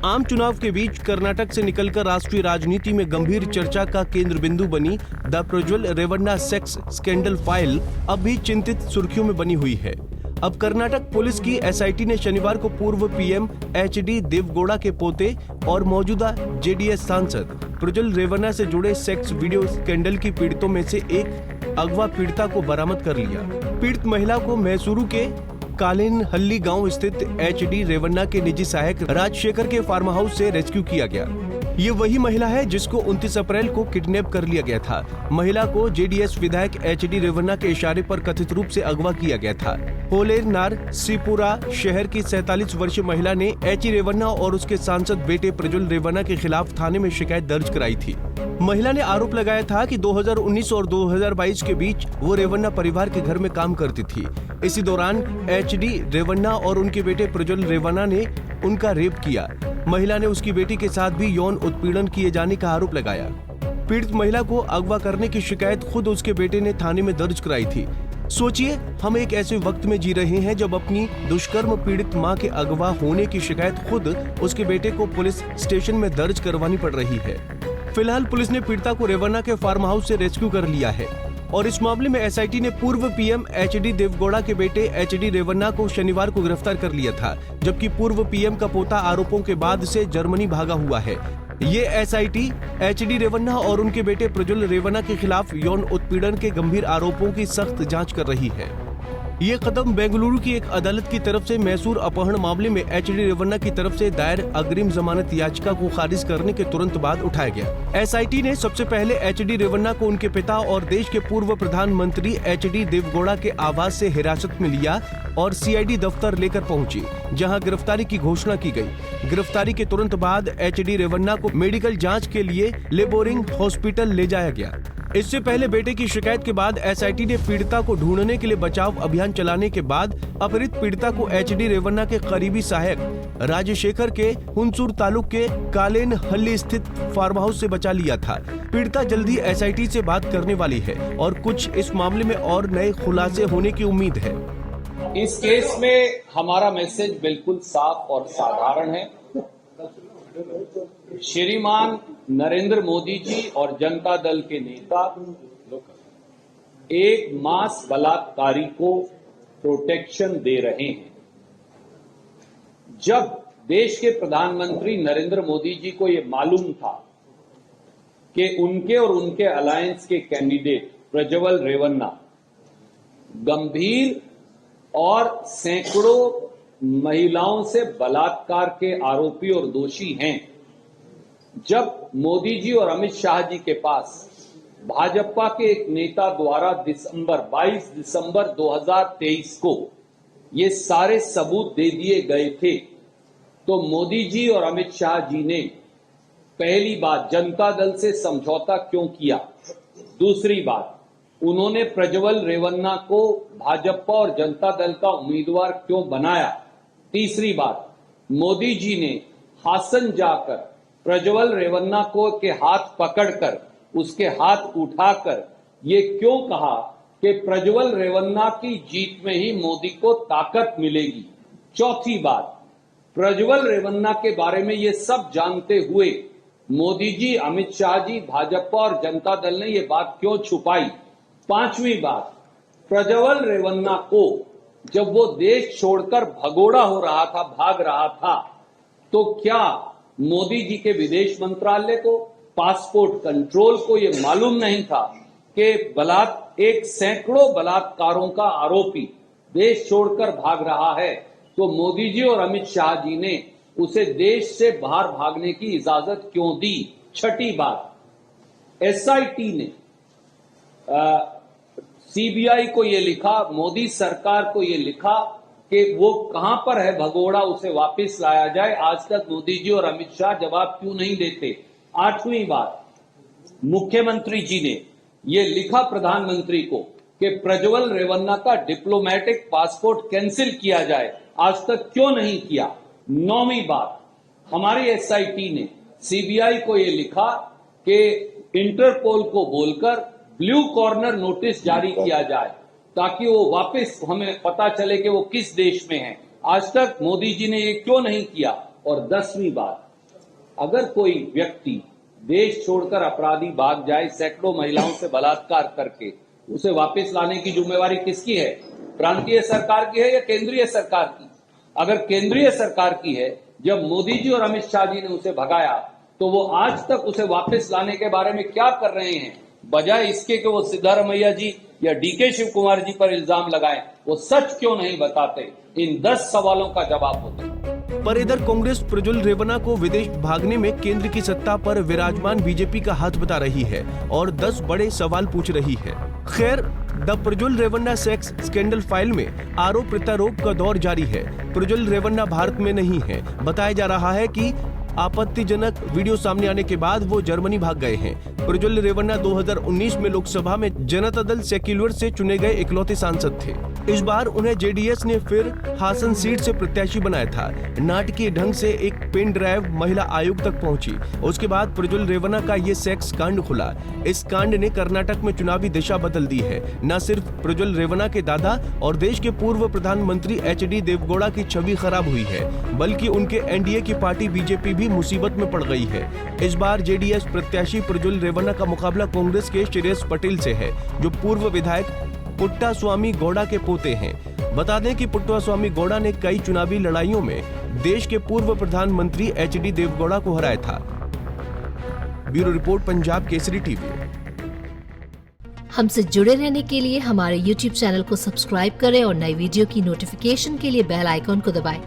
आम चुनाव के बीच कर्नाटक से निकलकर राष्ट्रीय राजनीति में गंभीर चर्चा का केंद्र बिंदु बनी the Prajwal Revanna sex scandal file अब भी चिंतित सुर्खियों में बनी हुई है। अब कर्नाटक पुलिस की एसआईटी ने शनिवार को पूर्व पीएम एचडी देवगौड़ा के पोते और मौजूदा जेडीएस सांसद प्रज्वल रेवन्ना से जुड़े सेक्स वीडियो स्कैंडल की पीड़ितों में से एक अगवा पीड़िता को बरामद कर लिया। पीड़ित महिला को मैसूरू के कालेनहल्ली गांव स्थित एचडी रेवन्ना के निजी सहायक राजशेखर के फार्म हाउस से रेस्क्यू किया गया। ये वही महिला है जिसको 29 अप्रैल को किडनैप कर लिया गया था। महिला को जेडीएस विधायक एचडी रेवन्ना के इशारे पर कथित रूप से अगवा किया गया था। होलेरनार सीपुरा शहर की 47 वर्षीय महिला ने एचडी रेवन्ना और उसके सांसद बेटे प्रज्वल रेवन्ना के खिलाफ थाने में शिकायत दर्ज कराई थी। महिला ने आरोप लगाया था कि 2019 और 2022 के बीच वो रेवन्ना परिवार के घर में काम करती थी। इसी दौरान एचडी रेवन्ना और उनके बेटे प्रज्वल रेवन्ना ने उनका रेप किया। महिला ने उसकी बेटी के साथ भी यौन उत्पीड़न किए जाने का आरोप लगाया। पीड़ित महिला को अगवा करने की शिकायत खुद उसके बेटे ने थाने में दर्ज कराई थी। सोचिए, हम एक ऐसे वक्त में जी रहे हैं जब अपनी दुष्कर्म पीड़ित मां के अगवा होने की शिकायत खुद उसके बेटे को पुलिस स्टेशन में दर्ज करवानी पड़ रही है। फिलहाल पुलिस ने पीड़िता को रेवन्ना के फार्म हाउस से रेस्क्यू कर लिया है और इस मामले में एसआईटी ने पूर्व पीएम एचडी देवगौड़ा के बेटे एचडी रेवन्ना को शनिवार को गिरफ्तार कर लिया था, जबकि पूर्व पीएम का पोता आरोपों के बाद से जर्मनी भागा हुआ है। ये एसआईटी एचडी रेवन्ना और उनके बेटे प्रज्वल रेवन्ना के खिलाफ यौन उत्पीड़न के गंभीर आरोपों की सख्त जांच कर रही है। ये कदम बेंगलुरु की एक अदालत की तरफ से मैसूर अपहरण मामले में एचडी रेवन्ना की तरफ से दायर अग्रिम जमानत याचिका को खारिज करने के तुरंत बाद उठाया गया। एसआईटी ने सबसे पहले एचडी रेवन्ना को उनके पिता और देश के पूर्व प्रधानमंत्री एचडी देवगौड़ा के आवास से हिरासत में लिया और सीआईडी दफ्तर लेकर पहुंची, जहां गिरफ्तारी की घोषणा की गई। गिरफ्तारी के तुरंत बाद एचडी रेवन्ना को मेडिकल जांच के लिए लेबोरिंग हॉस्पिटल ले जाया गया। इससे पहले बेटे की शिकायत के बाद एसआईटी ने पीड़िता को ढूंढने के लिए बचाव अभियान चलाने के बाद अपहृत पीड़िता को एचडी रेवन्ना के करीबी सहायक राजशेखर के हुनसूर तालुक के कालेनहल्ली स्थित फार्म हाउस से बचा लिया था। पीड़िता जल्दी एसआईटी से बात करने वाली है और कुछ इस मामले में और नए खुलासे होने की उम्मीद है। इस केस में हमारा मैसेज बिल्कुल साफ और साधारण है। श्रीमान नरेंद्र मोदी जी और जनता दल के नेता एक मास बलात्कारी को प्रोटेक्शन दे रहे हैं। जब देश के प्रधानमंत्री नरेंद्र मोदी जी को यह मालूम था कि उनके और उनके अलायंस के कैंडिडेट प्रज्वल रेवन्ना गंभीर और सैकड़ों महिलाओं से बलात्कार के आरोपी और दोषी हैं, जब मोदी जी और अमित शाह जी के पास भाजपा के एक नेता द्वारा 22 दिसंबर 2023 को ये सारे सबूत दे दिए गए थे, तो मोदी जी और अमित शाह जी ने पहली बात जनता दल से समझौता क्यों किया, दूसरी बात उन्होंने प्रज्वल रेवन्ना को भाजपा और जनता दल का उम्मीदवार क्यों बनाया, तीसरी बात मोदी जी ने हासन जाकर प्रज्वल रेवन्ना को के हाथ पकड़कर उसके हाथ उठाकर ये क्यों कहा कि प्रज्वल रेवन्ना की जीत में ही मोदी को ताकत मिलेगी, चौथी बात प्रज्वल रेवन्ना के बारे में ये सब जानते हुए मोदी जी, अमित शाह जी, भाजपा और जनता दल ने ये बात क्यों छुपाई, पांचवी बात प्रज्वल रेवन्ना को जब वो देश छोड़कर भगोड़ा हो रहा था, भाग रहा था, तो क्या मोदी जी के विदेश मंत्रालय को, पासपोर्ट कंट्रोल को ये मालूम नहीं था कि एक सैकड़ों बलात्कारों का आरोपी देश छोड़कर भाग रहा है, तो मोदी जी और अमित शाह जी ने उसे देश से बाहर भागने की इजाजत क्यों दी। छठी बात एसआईटी ने सीबीआई को ये लिखा, मोदी सरकार को ये लिखा कि वो कहां पर है भगोड़ा, उसे वापस लाया जाए। आज तक मोदी जी और अमित शाह जवाब क्यों नहीं देते। आठवीं बात मुख्यमंत्री जी ने ये लिखा प्रधानमंत्री को कि प्रज्वल रेवन्ना का डिप्लोमेटिक पासपोर्ट कैंसिल किया जाए, आज तक क्यों नहीं किया। नौवीं बात हमारी एसआईटी ने सीबीआई को ये लिखा कि इंटरपोल को बोलकर ब्लू कॉर्नर नोटिस जारी किया जाए ताकि वो वापस हमें पता चले कि वो किस देश में है। आज तक मोदी जी ने ये क्यों नहीं किया। और 10वीं बात अगर कोई व्यक्ति देश छोड़कर अपराधी भाग जाए, सैकड़ों महिलाओं से बलात्कार करके, उसे वापस लाने की जिम्मेवारी किसकी है? प्रांतीय सरकार की है या केंद्रीय सरकार की? अगर केंद्रीय सरकार की है, जब मोदी जी और अमित शाह जी ने उसे भगाया तो वो आज तक उसे वापस लाने के बारे में क्या कर रहे हैं? बजाय इसके कि वो सिद्धारमैया जी या डीके शिव कुमार जी पर इल्जाम लगाएं, वो सच क्यों नहीं बताते? इन 10 सवालों का जवाब होता है। पर इधर कांग्रेस प्रज्वल रेवन्ना को विदेश भागने में केंद्र की सत्ता पर विराजमान बीजेपी का हाथ बता रही है और 10 बड़े सवाल पूछ रही है। खैर, the Prajwal Revanna sex scandal file में आरोप प्रत्यारोप का दौर जारी है। प्रज्वल रेवन्ना भारत में नहीं है। बताया जा रहा है कि आपत्तिजनक वीडियो सामने आने के बाद वो जर्मनी भाग गए हैं। प्रज्वल रेवन्ना 2019 में लोकसभा में जनता दल सेक्युलर से चुने गए इकलौते सांसद थे। इस बार उन्हें जेडीएस ने फिर हासन सीट से प्रत्याशी बनाया था। नाटकीय ढंग से एक पेन ड्राइव महिला आयोग तक पहुंची। उसके बाद प्रज्वल रेवन्ना का ये सेक्स कांड खुला। इस कांड ने कर्नाटक में चुनावी दिशा बदल दी है। न सिर्फ प्रज्वल रेवन्ना के दादा और देश के पूर्व प्रधानमंत्री एचडी देवगौड़ा की छवि खराब हुई है, बल्कि उनके एनडीए की पार्टी बीजेपी भी मुसीबत में पड़ गई है। इस बार जेडीएस प्रत्याशी प्रज्वल रेवन्ना का मुकाबला कांग्रेस के श्रेयस पटेल से है, जो पूर्व विधायक पुट्टास्वामी गौड़ा के पोते हैं। बता दें कि पुट्टास्वामी गौड़ा ने कई चुनावी लड़ाइयों में देश के पूर्व प्रधानमंत्री एचडी देवगौड़ा को हराया था। Bureau report, Punjab Kesari TV. हमसे जुड़े रहने के लिए हमारे YouTube चैनल को सब्सक्राइब करें और नई वीडियो की नोटिफिकेशन के लिए बेल आइकॉन को दबाएं।